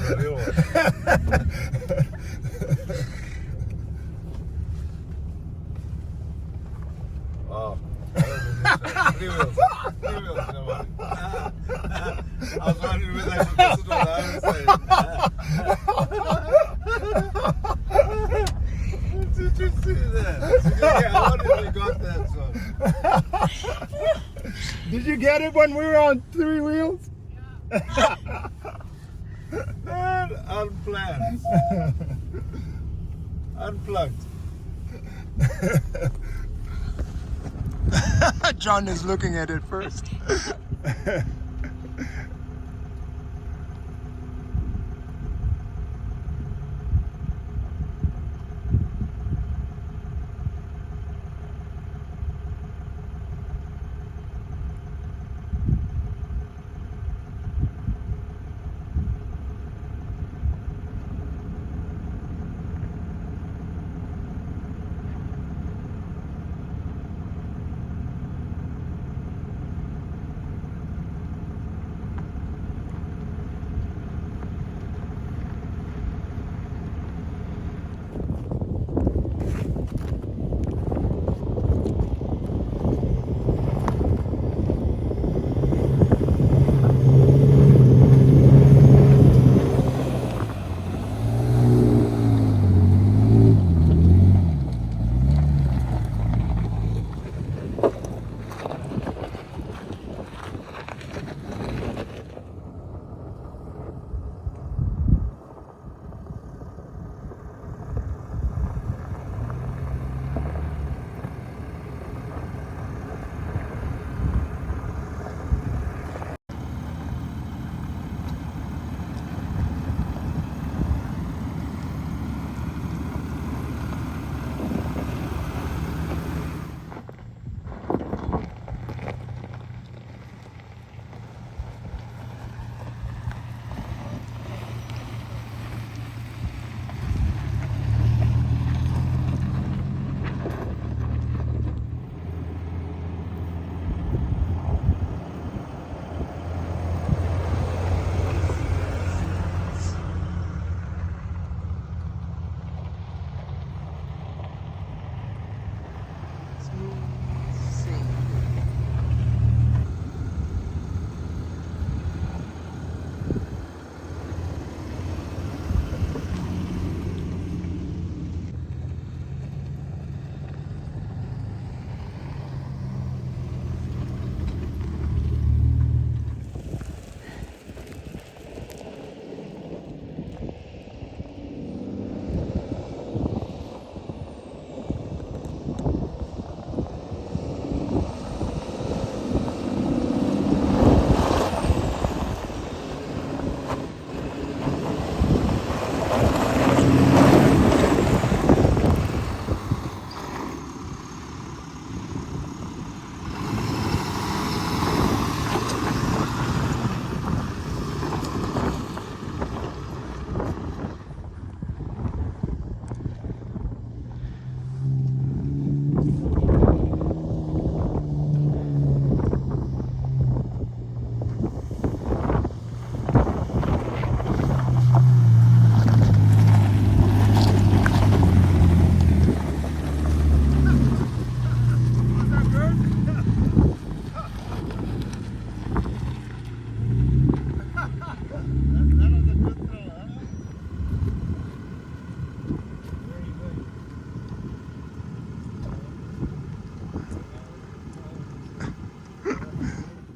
the real one. Wow. Three wheels. Three wheels, nobody. I was wondering whether I should listen to what I was saying. Did you see that? Yeah, I wonder if you got that one. Did you get it when we were on three wheels? Man, unplanned. Unplugged. John is looking at it first.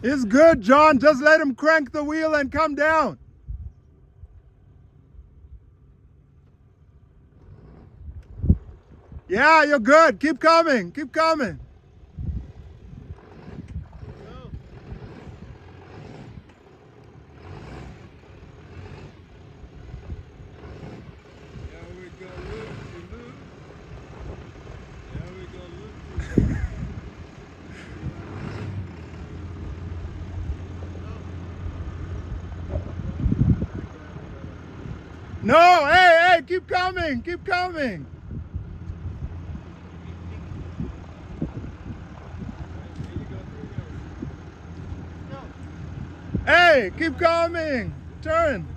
It's good, John. Just let him crank the wheel and come down. Yeah, you're good. Keep coming. Keep coming. No, hey, keep coming, keep coming. Hey, keep coming. Turn.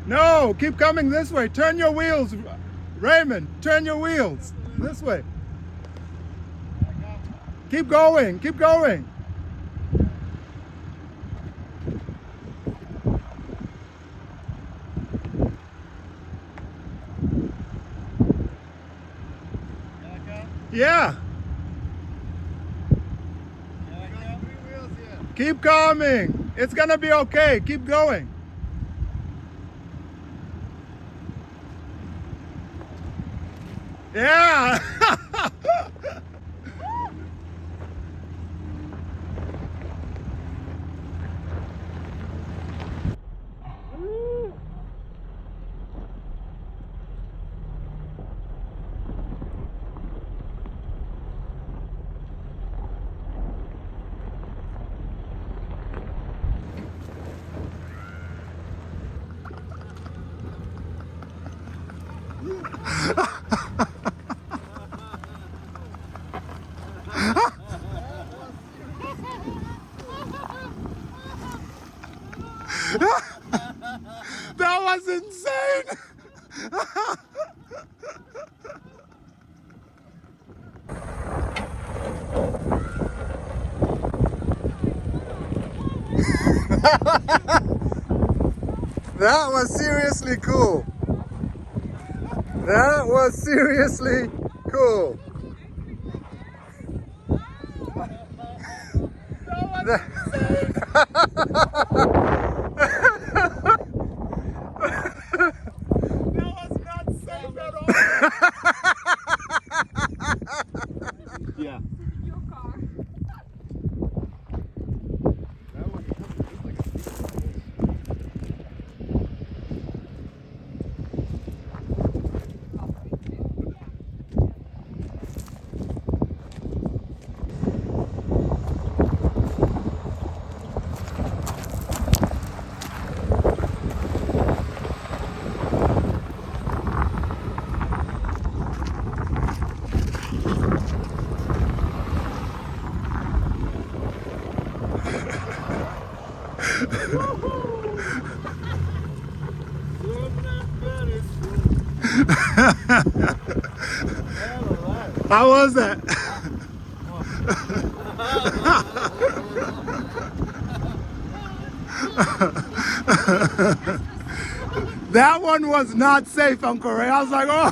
No, keep coming this way. Turn your wheels, Raymond. Turn your wheels this way. Keep going. Keep going. Yeah. Keep coming. It's gonna be okay. Keep going. Yeah. That was insane. That was seriously cool. That was seriously cool. That was not safe at all. Yeah. Your car. How was that? That one was not safe, Uncle Ray. I was like, oh.